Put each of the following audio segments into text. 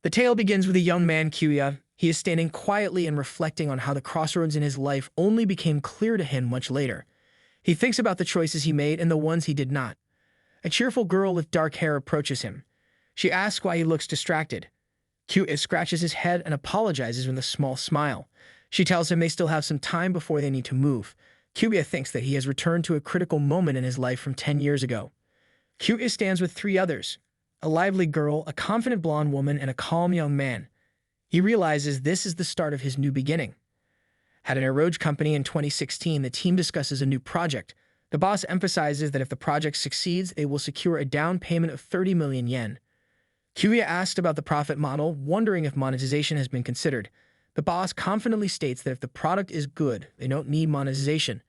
The tale begins with a young man, Kyuya. He is standing quietly and reflecting on how the crossroads in his life only became clear to him much later. He thinks about the choices he made and the ones he did not. A cheerful girl with dark hair approaches him. She asks why he looks distracted. Kyuya scratches his head and apologizes with a small smile. She tells him they still have some time before they need to move. Kyuya thinks that he has returned to a critical moment in his life from 10 years ago. Kyuya stands with three others: a lively girl, a confident blonde woman, and a calm young man. He realizes this is the start of his new beginning. At an eroge company in 2016, the team discusses a new project. The boss emphasizes that if the project succeeds, they will secure a down payment of 30 million yen. Kyuya asks about the profit model, wondering if monetization has been considered. The boss confidently states that if the product is good, they don't need monetization.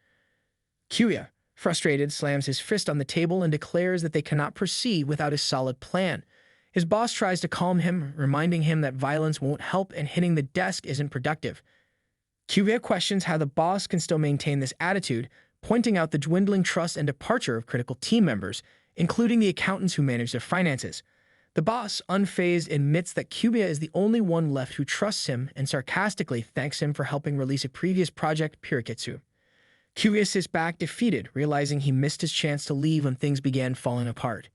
Kyuya, frustrated, slams his fist on the table and declares that they cannot proceed without a solid plan. His boss tries to calm him, reminding him that violence won't help and hitting the desk isn't productive. Kyuya questions how the boss can still maintain this attitude, pointing out the dwindling trust and departure of critical team members, including the accountants who manage their finances. The boss, unfazed, admits that Kyuya is the only one left who trusts him and sarcastically thanks him for helping release a previous project, Pirikitsu. Kyuya sits back defeated, realizing he missed his chance to leave when things began falling apart.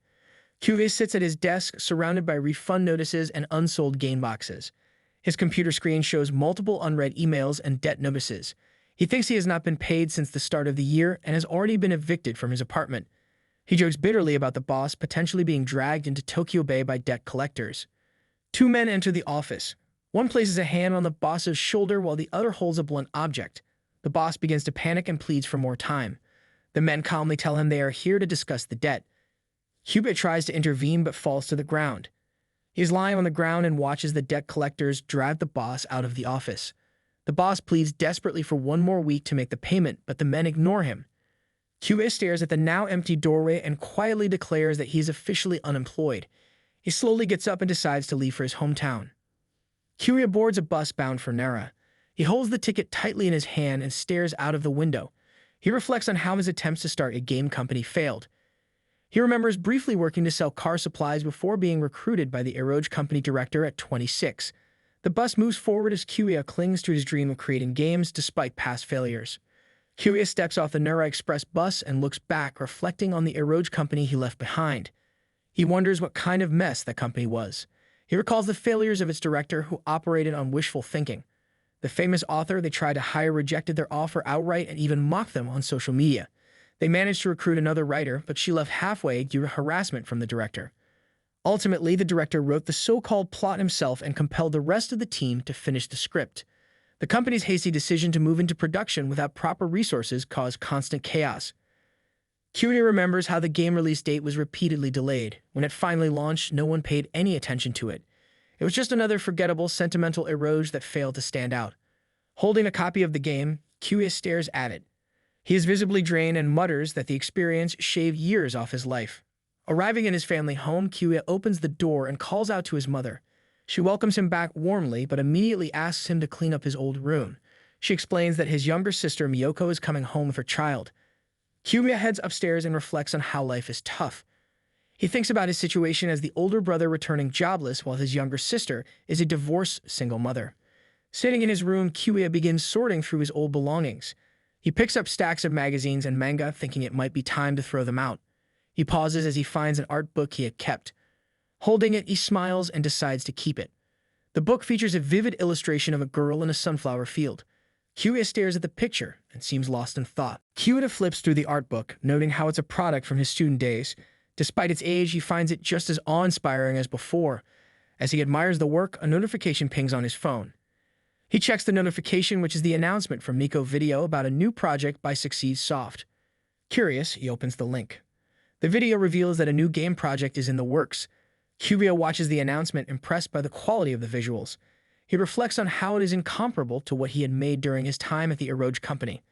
Kyuya sits at his desk, surrounded by refund notices and unsold game boxes. His computer screen shows multiple unread emails and debt notices. He thinks he has not been paid since the start of the year and has already been evicted from his apartment. He jokes bitterly about the boss potentially being dragged into Tokyo Bay by debt collectors. Two men enter the office. One places a hand on the boss's shoulder while the other holds a blunt object. The boss begins to panic and pleads for more time. The men calmly tell him they are here to discuss the debt. Kyuya tries to intervene but falls to the ground. He is lying on the ground and watches the debt collectors drive the boss out of the office. The boss pleads desperately for one more week to make the payment, but the men ignore him. Kyuya stares at the now empty doorway and quietly declares that he is officially unemployed. He slowly gets up and decides to leave for his hometown. Kyuya boards a bus bound for Nara. He holds the ticket tightly in his hand and stares out of the window. He reflects on how his attempts to start a game company failed. He remembers briefly working to sell car supplies before being recruited by the eroge company director at 26. The bus moves forward as Kyuya clings to his dream of creating games despite past failures. Kyuya steps off the Nara Express bus and looks back, reflecting on the eroge company he left behind. He wonders what kind of mess that company was. He recalls the failures of its director, who operated on wishful thinking. The famous author they tried to hire rejected their offer outright and even mocked them on social media. They managed to recruit another writer, but she left halfway due to harassment from the director. Ultimately, the director wrote the so-called plot himself and compelled the rest of the team to finish the script. The company's hasty decision to move into production without proper resources caused constant chaos. Kyuya remembers how the game release date was repeatedly delayed. When it finally launched, no one paid any attention to it. It was just another forgettable, sentimental eroge that failed to stand out. Holding a copy of the game, Kyuya stares at it. He is visibly drained and mutters that the experience shaved years off his life. Arriving in his family home, Kyuya opens the door and calls out to his mother. She welcomes him back warmly, but immediately asks him to clean up his old room. She explains that his younger sister, Miyoko, is coming home with her child. Kyuya heads upstairs and reflects on how life is tough. He thinks about his situation as the older brother returning jobless while his younger sister is a divorced single mother. Sitting in his room, Kyuya begins sorting through his old belongings. He picks up stacks of magazines and manga, thinking it might be time to throw them out. He pauses as he finds an art book he had kept. Holding it, he smiles and decides to keep it. The book features a vivid illustration of a girl in a sunflower field. Kyuya stares at the picture and seems lost in thought. Kyuya flips through the art book, noting how it's a product from his student days. Despite its age, he finds it just as awe-inspiring as before. As he admires the work, a notification pings on his phone. He checks the notification, which is the announcement from Miko Video about a new project by Succeed Soft. Curious, he opens the link. The video reveals that a new game project is in the works. Kyuya watches the announcement, impressed by the quality of the visuals. He reflects on how it is incomparable to what he had made during his time at the eroge company.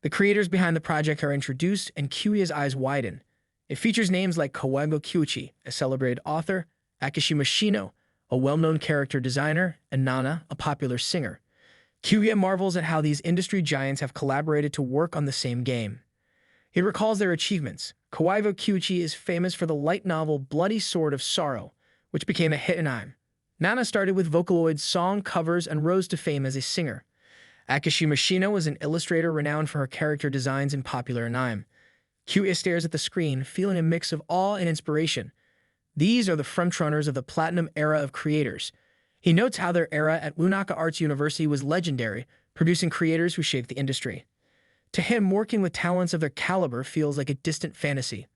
The creators behind the project are introduced, and Kyuya's eyes widen. It features names like Kawago Kyuichi, a celebrated author, Akishima Shino, a well-known character designer, and Nana, a popular singer. Kyuya marvels at how these industry giants have collaborated to work on the same game. He recalls their achievements. Kawago Kyuichi is famous for the light novel Bloody Sword of Sorrow, which became a hit in anime. Nana started with Vocaloid's song covers and rose to fame as a singer. Akashi Mashino was an illustrator renowned for her character designs in popular anime. Kyuya stares at the screen, feeling a mix of awe and inspiration. These are the frontrunners of the Platinum era of creators. He notes how their era at Unaka Arts University was legendary, producing creators who shaped the industry. To him, working with talents of their caliber feels like a distant fantasy.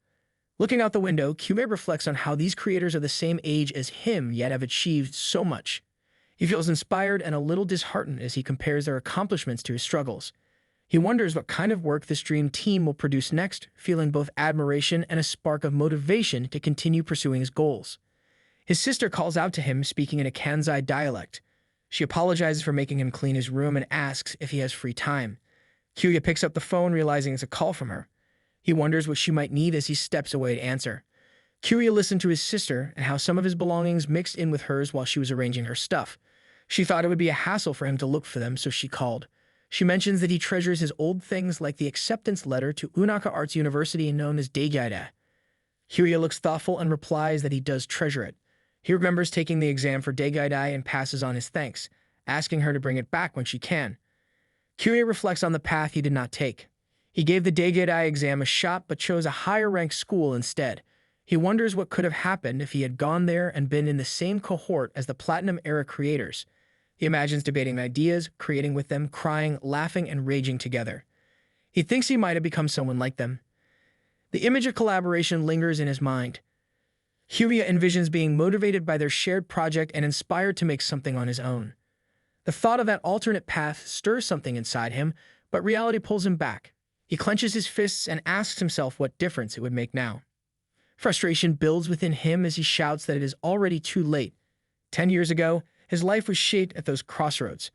Looking out the window, Kyuya reflects on how these creators are the same age as him yet have achieved so much. He feels inspired and a little disheartened as he compares their accomplishments to his struggles. He wonders what kind of work this dream team will produce next, feeling both admiration and a spark of motivation to continue pursuing his goals. His sister calls out to him, speaking in a Kansai dialect. She apologizes for making him clean his room and asks if he has free time. Kyuya picks up the phone, realizing it's a call from her. He wonders what she might need as he steps away to answer. Kyuya listened to his sister and how some of his belongings mixed in with hers while she was arranging her stuff. She thought it would be a hassle for him to look for them, so she called. She mentions that he treasures his old things like the acceptance letter to Unaka Arts University known as Daigaida. Kyuya looks thoughtful and replies that he does treasure it. He remembers taking the exam for Daigaida and passes on his thanks, asking her to bring it back when she can. Kyuya reflects on the path he did not take. He gave the Daigaida exam a shot but chose a higher-ranked school instead. He wonders what could have happened if he had gone there and been in the same cohort as the Platinum-era creators. He imagines debating ideas, creating with them, crying, laughing, and raging together. He thinks he might have become someone like them. The image of collaboration lingers in his mind. Kyuya envisions being motivated by their shared project and inspired to make something on his own. The thought of that alternate path stirs something inside him, but reality pulls him back. He clenches his fists and asks himself what difference it would make now. Frustration builds within him as he shouts that it is already too late. 10 years ago, his life was shaped at those crossroads.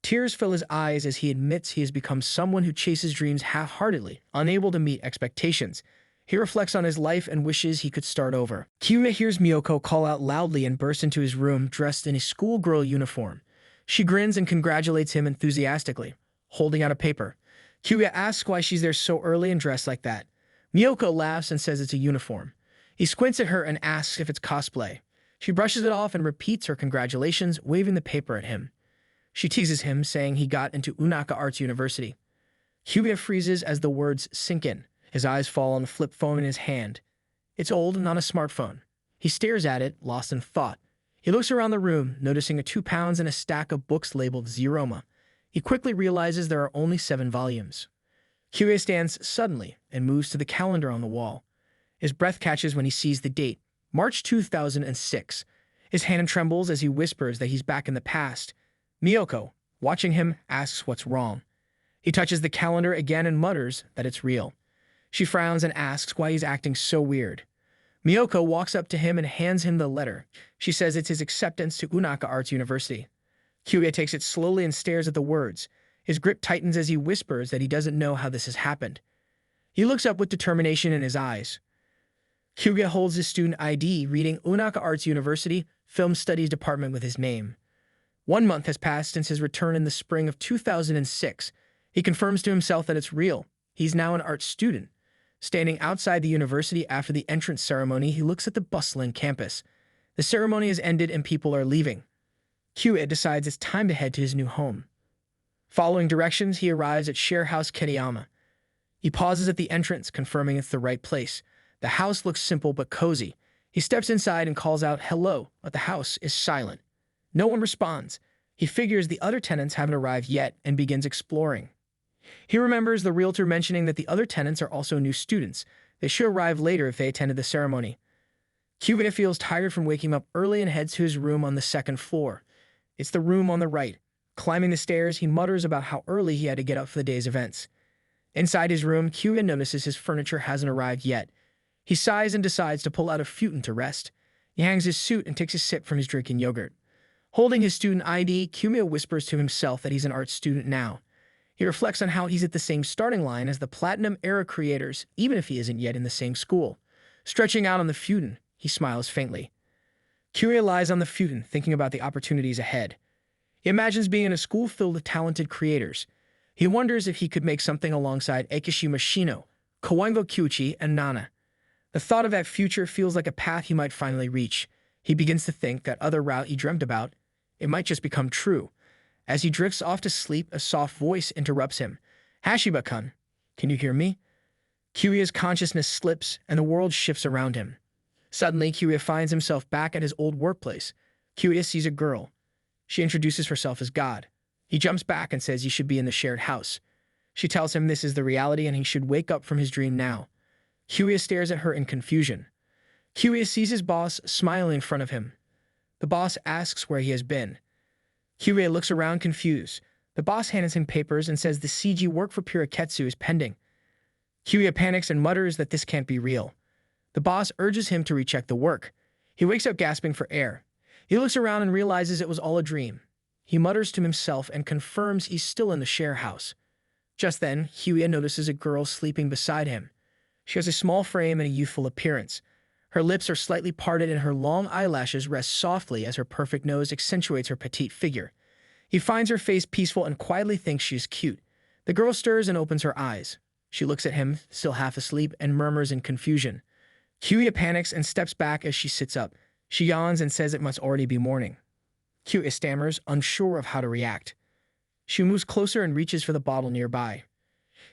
Tears fill his eyes as he admits he has become someone who chases dreams half-heartedly, unable to meet expectations. He reflects on his life and wishes he could start over. Kyuya hears Miyoko call out loudly and bursts into his room dressed in a schoolgirl uniform. She grins and congratulates him enthusiastically, holding out a paper. Kyuya asks why she's there so early and dressed like that. Miyoko laughs and says it's a uniform. He squints at her and asks if it's cosplay. She brushes it off and repeats her congratulations, waving the paper at him. She teases him, saying he got into Unaka Arts University. Kyuya freezes as the words sink in. His eyes fall on the flip phone in his hand. It's old and not a smartphone. He stares at it, lost in thought. He looks around the room, noticing a 2 pounds and a stack of books labeled Zeroma. He quickly realizes there are only 7 volumes. Kyuya stands suddenly and moves to the calendar on the wall. His breath catches when he sees the date. March 2006. His hand trembles as he whispers that he's back in the past. Miyoko, watching him, asks what's wrong. He touches the calendar again and mutters that it's real. She frowns and asks why he's acting so weird. Miyoko walks up to him and hands him the letter. She says it's his acceptance to Unaka Arts University. Kyuya takes it slowly and stares at the words. His grip tightens as he whispers that he doesn't know how this has happened. He looks up with determination in his eyes. Kyuya holds his student ID, reading Unaka Arts University Film Studies Department with his name. 1 month has passed since his return in the spring of 2006. He confirms to himself that it's real. He's now an art student. Standing outside the university after the entrance ceremony, he looks at the bustling campus. The ceremony has ended and people are leaving. Kyuya decides it's time to head to his new home. Following directions, he arrives at Share House Kiriyama. He pauses at the entrance, confirming it's the right place. The house looks simple but cozy. He steps inside and calls out hello, but the house is silent. No one responds. He figures the other tenants haven't arrived yet and begins exploring. He remembers the realtor mentioning that the other tenants are also new students. They should arrive later if they attended the ceremony. Kyuya feels tired from waking up early and heads to his room on the 2nd floor. It's the room on the right. Climbing the stairs, he mutters about how early he had to get up for the day's events. Inside his room, Kyuya notices his furniture hasn't arrived yet. He sighs and decides to pull out a futon to rest. He hangs his suit and takes a sip from his drinking yogurt. Holding his student ID, Kyuya whispers to himself that he's an art student now. He reflects on how he's at the same starting line as the Platinum-era creators, even if he isn't yet in the same school. Stretching out on the futon, he smiles faintly. Kyuya lies on the futon, thinking about the opportunities ahead. He imagines being in a school filled with talented creators. He wonders if he could make something alongside Akashi Mashino, Kawango Kyuchi, and Nana. The thought of that future feels like a path he might finally reach. He begins to think that other route he dreamt about, it might just become true. As he drifts off to sleep, a soft voice interrupts him. Hashiba-kun, can you hear me? Kyuya's consciousness slips, and the world shifts around him. Suddenly, Kyuya finds himself back at his old workplace. Kyuya sees a girl. She introduces herself as God. He jumps back and says he should be in the shared house. She tells him this is the reality and he should wake up from his dream now. Kyuya stares at her in confusion. Kyuya sees his boss smiling in front of him. The boss asks where he has been. Kyuya looks around confused. The boss hands him papers and says the CG work for Piraketsu is pending. Kyuya panics and mutters that this can't be real. The boss urges him to recheck the work. He wakes up gasping for air. He looks around and realizes it was all a dream. He mutters to himself and confirms he's still in the share house. Just then, Kyuya notices a girl sleeping beside him. She has a small frame and a youthful appearance. Her lips are slightly parted and her long eyelashes rest softly as her perfect nose accentuates her petite figure. He finds her face peaceful and quietly thinks she is cute. The girl stirs and opens her eyes. She looks at him, still half asleep, and murmurs in confusion. Kyuya panics and steps back as she sits up. She yawns and says it must already be morning. Kyuya stammers, unsure of how to react. She moves closer and reaches for the bottle nearby.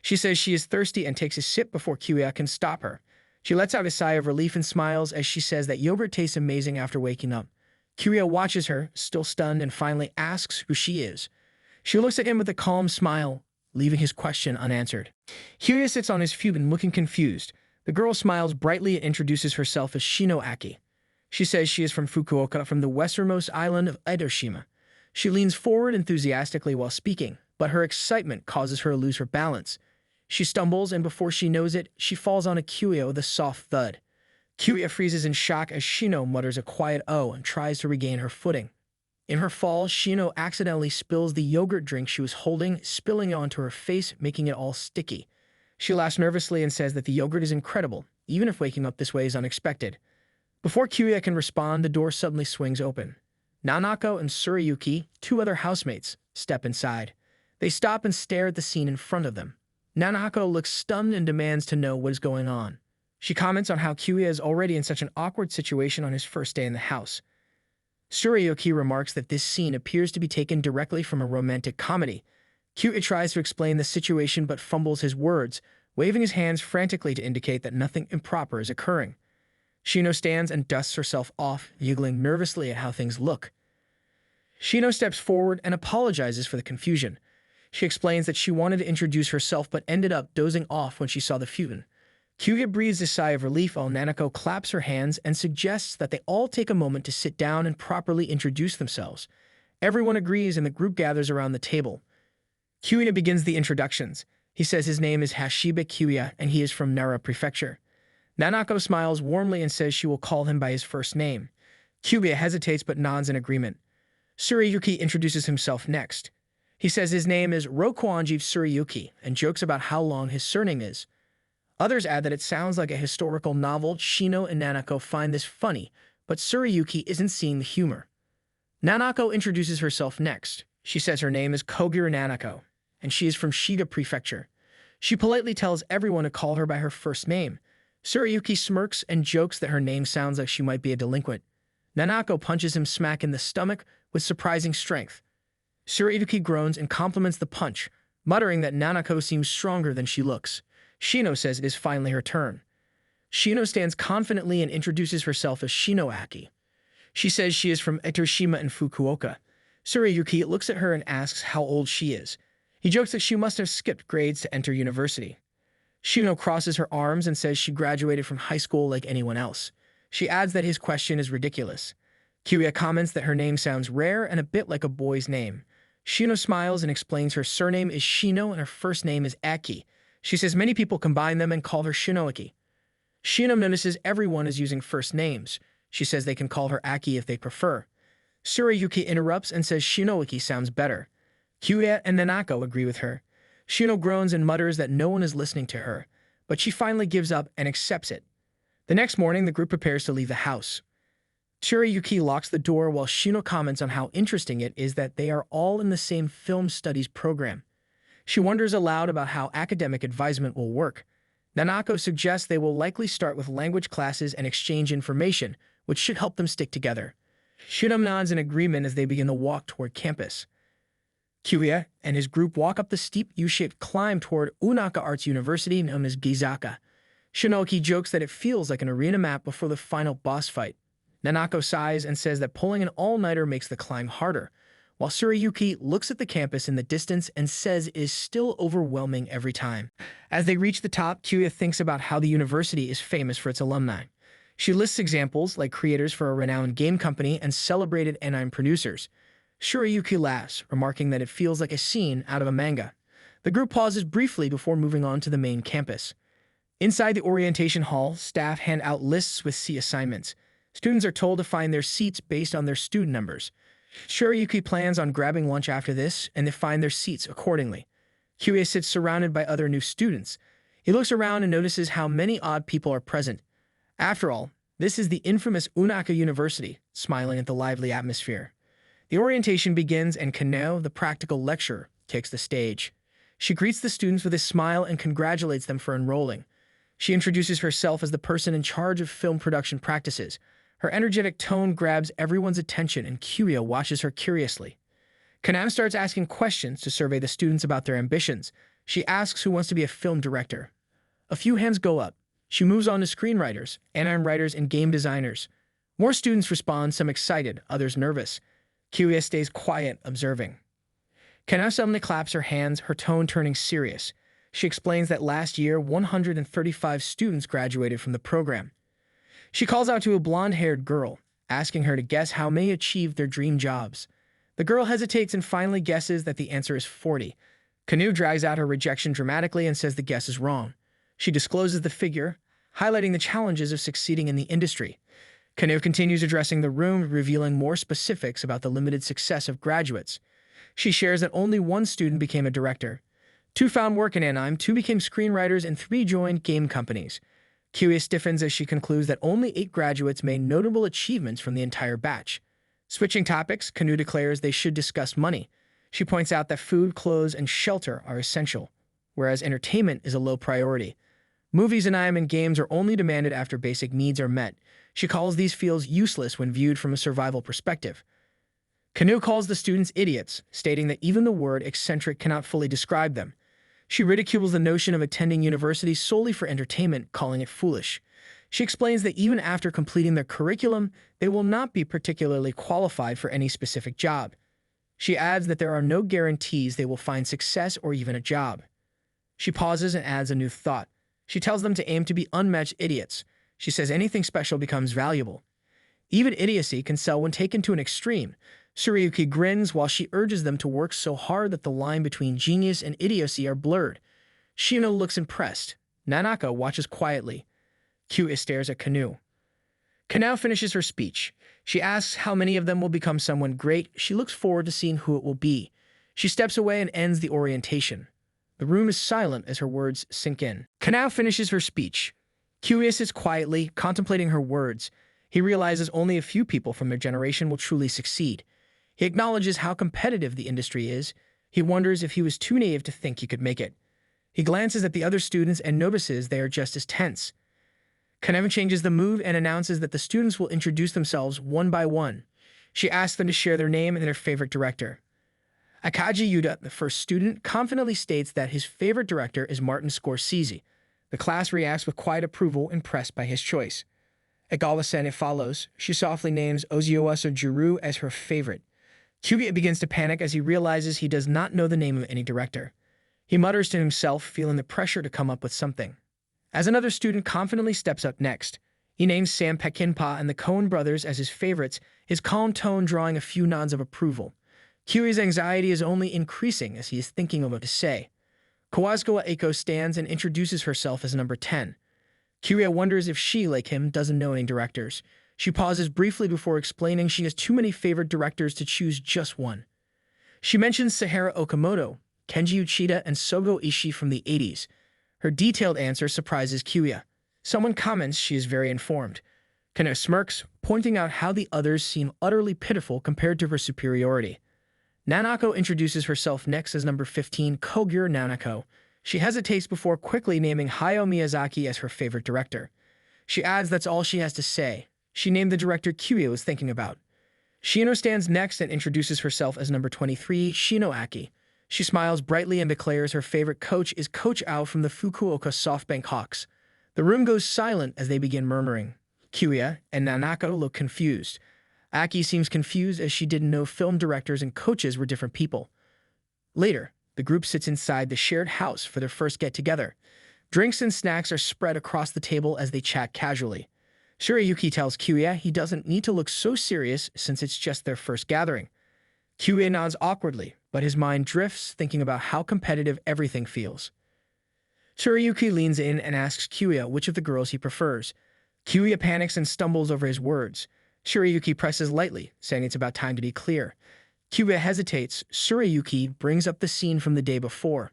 She says she is thirsty and takes a sip before Kyuya can stop her. She lets out a sigh of relief and smiles as she says that yogurt tastes amazing after waking up. Kyuya watches her, still stunned, and finally asks who she is. She looks at him with a calm smile, leaving his question unanswered. Kyuya sits on his futon looking confused. The girl smiles brightly and introduces herself as Shino Aki. She says she is from Fukuoka, from the westernmost island of Edoshima. She leans forward enthusiastically while speaking, but her excitement causes her to lose her balance. She stumbles, and before she knows it, she falls on Kyuya with a soft thud. Kyuya freezes in shock as Shino mutters a quiet "oh" and tries to regain her footing. In her fall, Shino accidentally spills the yogurt drink she was holding, spilling it onto her face, making it all sticky. She laughs nervously and says that the yogurt is incredible, even if waking up this way is unexpected. Before Kyuya can respond, the door suddenly swings open. Nanako and Tsurayuki, two other housemates, step inside. They stop and stare at the scene in front of them. Nanako looks stunned and demands to know what is going on. She comments on how Kyuya is already in such an awkward situation on his first day in the house. Tsurayuki remarks that this scene appears to be taken directly from a romantic comedy. Kyuya tries to explain the situation but fumbles his words, waving his hands frantically to indicate that nothing improper is occurring. Shino stands and dusts herself off, giggling nervously at how things look. Shino steps forward and apologizes for the confusion. She explains that she wanted to introduce herself but ended up dozing off when she saw the futon. Kyuya breathes a sigh of relief while Nanako claps her hands and suggests that they all take a moment to sit down and properly introduce themselves. Everyone agrees and the group gathers around the table. Kyuya begins the introductions. He says his name is Hashiba Kyuya and he is from Nara Prefecture. Nanako smiles warmly and says she will call him by his first name. Kyuya hesitates but nods in agreement. Tsurayuki introduces himself next. He says his name is Rokuanji Tsurayuki and jokes about how long his surname is. Others add that it sounds like a historical novel. Shino and Nanako find this funny, but Tsurayuki isn't seeing the humor. Nanako introduces herself next. She says her name is Kogura Nanako, and she is from Shiga Prefecture. She politely tells everyone to call her by her first name. Tsurayuki smirks and jokes that her name sounds like she might be a delinquent. Nanako punches him smack in the stomach with surprising strength. Tsurayuki groans and compliments the punch, muttering that Nanako seems stronger than she looks. Shino says it is finally her turn. Shino stands confidently and introduces herself as Shino Aki. She says she is from Etoshima and Fukuoka. Tsurayuki looks at her and asks how old she is. He jokes that she must have skipped grades to enter university. Shino crosses her arms and says she graduated from high school like anyone else. She adds that his question is ridiculous. Kyuya comments that her name sounds rare and a bit like a boy's name. Shino smiles and explains her surname is Shino and her first name is Aki. She says many people combine them and call her Shinoaki. Shino notices everyone is using first names. She says they can call her Aki if they prefer. Tsurayuki interrupts and says Shinoaki sounds better. Kyuya and Nanako agree with her. Shino groans and mutters that no one is listening to her, but she finally gives up and accepts it. The next morning, the group prepares to leave the house. Tsurayuki locks the door while Shino comments on how interesting it is that they are all in the same film studies program. She wonders aloud about how academic advisement will work. Nanako suggests they will likely start with language classes and exchange information, which should help them stick together. Shinam nods in agreement as they begin the walk toward campus. Kyuya and his group walk up the steep U-shaped climb toward Unaka Arts University known as Gizaka. Shinoki jokes that it feels like an arena map before the final boss fight. Nanako sighs and says that pulling an all-nighter makes the climb harder, while Tsurayuki looks at the campus in the distance and says it is still overwhelming every time. As they reach the top, Kyuya thinks about how the university is famous for its alumni. She lists examples like creators for a renowned game company and celebrated anime producers. Tsurayuki laughs, remarking that it feels like a scene out of a manga. The group pauses briefly before moving on to the main campus. Inside the orientation hall, staff hand out lists with C assignments. Students are told to find their seats based on their student numbers. Tsurayuki plans on grabbing lunch after this, and they find their seats accordingly. Kyuya sits surrounded by other new students. He looks around and notices how many odd people are present. After all, this is the infamous Unaka University, smiling at the lively atmosphere. The orientation begins and Kanao, the practical lecturer, takes the stage. She greets the students with a smile and congratulates them for enrolling. She introduces herself as the person in charge of film production practices. Her energetic tone grabs everyone's attention and Kyuya watches her curiously. Kanao starts asking questions to survey the students about their ambitions. She asks who wants to be a film director. A few hands go up. She moves on to screenwriters, anime writers, and game designers. More students respond, some excited, others nervous. Kyuya stays quiet, observing. Kanao suddenly claps her hands, her tone turning serious. She explains that last year, 135 students graduated from the program. She calls out to a blonde-haired girl, asking her to guess how many achieved their dream jobs. The girl hesitates and finally guesses that the answer is 40. Kanao drags out her rejection dramatically and says the guess is wrong. She discloses the figure, highlighting the challenges of succeeding in the industry. Kanao continues addressing the room, revealing more specifics about the limited success of graduates. She shares that only one student became a director. 2 found work in anime, 2 became screenwriters, and 3 joined game companies. Kyuya stiffens as she concludes that only 8 graduates made notable achievements from the entire batch. Switching topics, Kanao declares they should discuss money. She points out that food, clothes, and shelter are essential, whereas entertainment is a low priority. Movies and anime games are only demanded after basic needs are met. She calls these fields useless when viewed from a survival perspective. Kanao calls the students idiots, stating that even the word eccentric cannot fully describe them. She ridicules the notion of attending university solely for entertainment, calling it foolish. She explains that even after completing their curriculum, they will not be particularly qualified for any specific job. She adds that there are no guarantees they will find success or even a job. She pauses and adds a new thought. She tells them to aim to be unmatched idiots. She says anything special becomes valuable. Even idiocy can sell when taken to an extreme. Tsurayuki grins while she urges them to work so hard that the line between genius and idiocy are blurred. Shino looks impressed. Nanako watches quietly. Kyuya stares at Kanao. Kanao finishes her speech. She asks how many of them will become someone great. She looks forward to seeing who it will be. She steps away and ends the orientation. The room is silent as her words sink in. Kanao finishes her speech. Kyuya sits quietly, contemplating her words. He realizes only a few people from their generation will truly succeed. He acknowledges how competitive the industry is. He wonders if he was too naive to think he could make it. He glances at the other students and notices they are just as tense. Kanao changes the mood and announces that the students will introduce themselves one by one. She asks them to share their name and their favorite director. Akaji Yuda, the first student, confidently states that his favorite director is Martin Scorsese. The class reacts with quiet approval, impressed by his choice. Egawa-sen follows. She softly names Ozuyawasa Juru as her favorite. Kyuya begins to panic as he realizes he does not know the name of any director. He mutters to himself, feeling the pressure to come up with something. As another student confidently steps up next, he names Sam Peckinpah and the Coen brothers as his favorites, his calm tone drawing a few nods of approval. Kyuya's anxiety is only increasing as he is thinking of what to say. Kawazuka Eiko stands and introduces herself as number 10. Kyuya wonders if she, like him, doesn't know any directors. She pauses briefly before explaining she has too many favorite directors to choose just one. She mentions Sahara Okamoto, Kenji Uchida, and Sogo Ishii from the 80s. Her detailed answer surprises Kyuya. Someone comments she is very informed. Kanao smirks, pointing out how the others seem utterly pitiful compared to her superiority. Nanako introduces herself next as number 15, Kogure Nanako. She hesitates before quickly naming Hayao Miyazaki as her favorite director. She adds that's all she has to say. She named the director Kyuya was thinking about. Shino stands next and introduces herself as number 23, Shino Aki. She smiles brightly and declares her favorite coach is Coach Ao from the Fukuoka SoftBank Hawks. The room goes silent as they begin murmuring. Kyuya and Nanako look confused. Aki seems confused as she didn't know film directors and coaches were different people. Later, the group sits inside the shared house for their first get-together. Drinks and snacks are spread across the table as they chat casually. Tsurayuki tells Kyuya he doesn't need to look so serious since it's just their first gathering. Kyuya nods awkwardly, but his mind drifts, thinking about how competitive everything feels. Tsurayuki leans in and asks Kyuya which of the girls he prefers. Kyuya panics and stumbles over his words. Tsurayuki presses lightly, saying it's about time to be clear. Kyuya hesitates. Tsurayuki brings up the scene from the day before.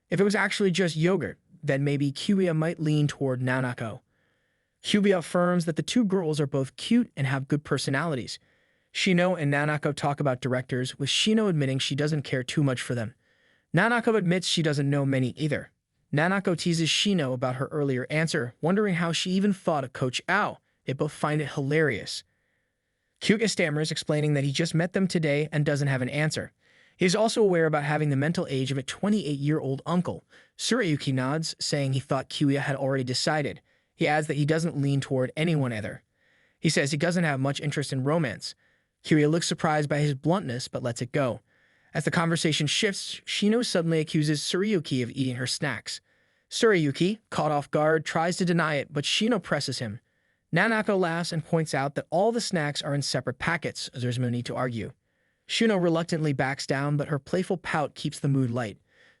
If it was actually just yogurt, then maybe Kyuya might lean toward Nanako. Kyuya affirms that the two girls are both cute and have good personalities. Shino and Nanako talk about directors, with Shino admitting she doesn't care too much for them. Nanako admits she doesn't know many either. Nanako teases Shino about her earlier answer, wondering how she even thought of Coach Ao. They both find it hilarious. Kyuya stammers, explaining that he just met them today and doesn't have an answer. He is also aware about having the mental age of a 28-year-old uncle. Tsurayuki nods, saying he thought Kyuya had already decided. He adds that he doesn't lean toward anyone either. He says he doesn't have much interest in romance. Kyuya looks surprised by his bluntness, but lets it go. As the conversation shifts, Shino suddenly accuses Tsurayuki of eating her snacks. Tsurayuki, caught off guard, tries to deny it, but Shino presses him. Nanako laughs and points out that all the snacks are in separate packets, as there's no need to argue. Shino reluctantly backs down, but her playful pout keeps the mood light.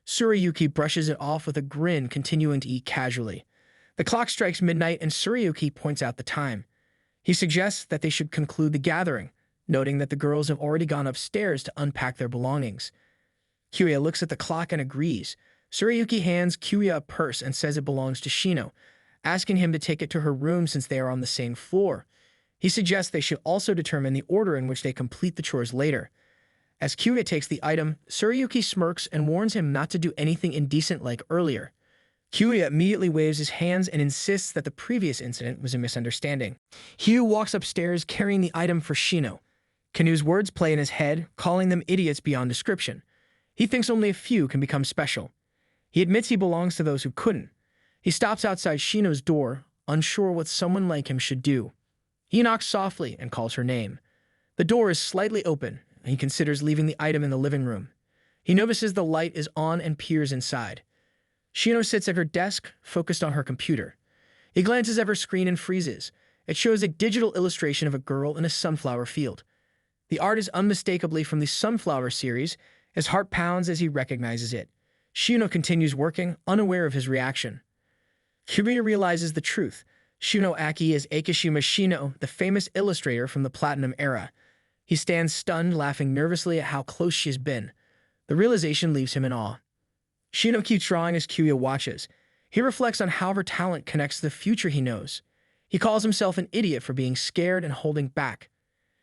Tsurayuki brushes it off with a grin, continuing to eat casually. The clock strikes midnight, and Tsurayuki points out the time. He suggests that they should conclude the gathering, noting that the girls have already gone upstairs to unpack their belongings. Kyuya looks at the clock and agrees. Tsurayuki hands Kyuya a purse and says it belongs to Shino, asking him to take it to her room since they are on the same floor. He suggests they should also determine the order in which they complete the chores later. As Kyuya takes the item, Tsurayuki smirks and warns him not to do anything indecent like earlier. Kyuya immediately waves his hands and insists that the previous incident was a misunderstanding. Hugh walks upstairs carrying the item for Shino. Kanu's words play in his head, calling them idiots beyond description. He thinks only a few can become special. He admits he belongs to those who couldn't. He stops outside Shino's door, unsure what someone like him should do. He knocks softly and calls her name. The door is slightly open, and he considers leaving the item in the living room. He notices the light is on and peers inside. Shino sits at her desk, focused on her computer. He glances at her screen and freezes. It shows a digital illustration of a girl in a sunflower field. The art is unmistakably from the Sunflower series. His heart pounds as he recognizes it. Shino continues working, unaware of his reaction. Kyuya realizes the truth. Shino Aki is Akishima Shino, the famous illustrator from the Platinum era. He stands stunned, laughing nervously at how close she has been. The realization leaves him in awe. Shino keeps drawing as Kyuya watches. He reflects on how her talent connects to the future he knows. He calls himself an idiot for being scared and holding back.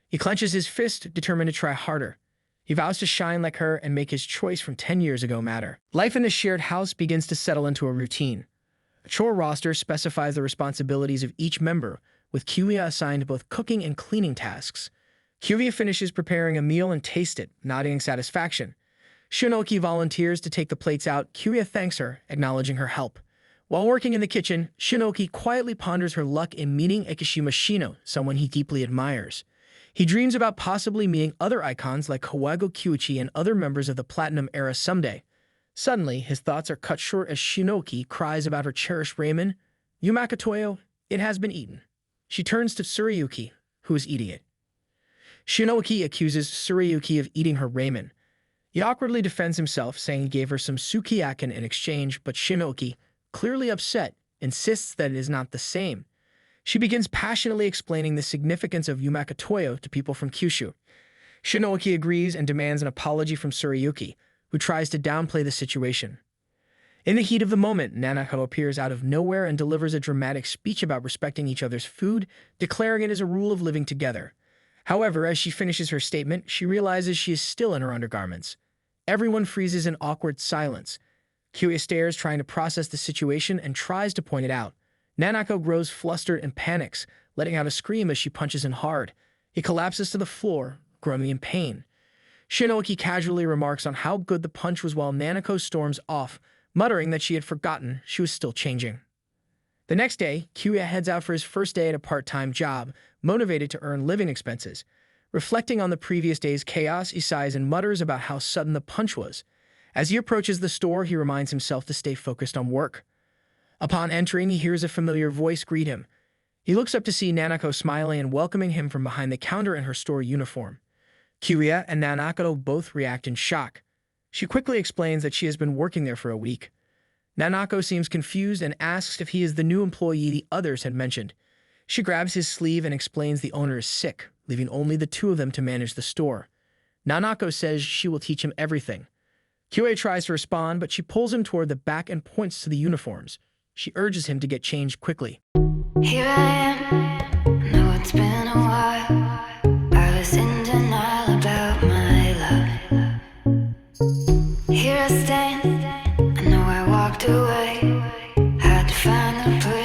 He clenches his fist, determined to try harder. He vows to shine like her and make his choice from 10 years ago matter. Life in the shared house begins to settle into a routine. A chore roster specifies the responsibilities of each member, with Kyuya assigned both cooking and cleaning tasks. Kyuya finishes preparing a meal and tastes it, nodding in satisfaction. Shinoki volunteers to take the plates out. Kyuya thanks her, acknowledging her help. While working in the kitchen, Shinoki quietly ponders her luck in meeting Akishima Shino, someone he deeply admires. He dreams about possibly meeting other icons like Kawago Kyuichi and other members of the Platinum era someday. Suddenly, his thoughts are cut short as Shinoki cries about her cherished ramen. Yumaka Toyo, it has been eaten. She turns to Tsurayuki, who is eating it. Shinoki accuses Tsurayuki of eating her ramen. He awkwardly defends himself, saying he gave her some sukiyaki in exchange, but Shinoki, clearly upset, insists that it is not the same. She begins passionately explaining the significance of Yumaka Toyo to people from Kyushu. Shinoki agrees and demands an apology from Tsurayuki, who tries to downplay the situation. In the heat of the moment, Nanako appears out of nowhere and delivers a dramatic speech about respecting each other's food, declaring it as a rule of living together. However, as she finishes her statement, she realizes she is still in her undergarments. Everyone freezes in awkward silence. Kyuya stares, trying to process the situation, and tries to point it out. Nanako grows flustered and panics, letting out a scream as she punches him hard. He collapses to the floor, groaning in pain. Shinoaki casually remarks on how good the punch was while Nanako storms off, muttering that she had forgotten she was still changing. The next day, Kyuya heads out for his first day at a part-time job, motivated to earn living expenses. Reflecting on the previous day's chaos, he sighs and mutters about how sudden the punch was. As he approaches the store, he reminds himself to stay focused on work. Upon entering, he hears a familiar voice greet him. He looks up to see Nanako smiling and welcoming him from behind the counter in her store uniform. Kyuya and Nanako both react in shock. She quickly explains that she has been working there for a week. Nanako seems confused and asks if he is the new employee the others had mentioned. She grabs his sleeve and explains the owner is sick, leaving only the two of them to manage the store. Nanako says she will teach him everything. Kyuya tries to respond, but she pulls him toward the back and points to the uniforms. She urges him to get changed quickly. Here I am, know it's been a while. I was in denial about my love. Here I stand, I know I walked away. Had to find the place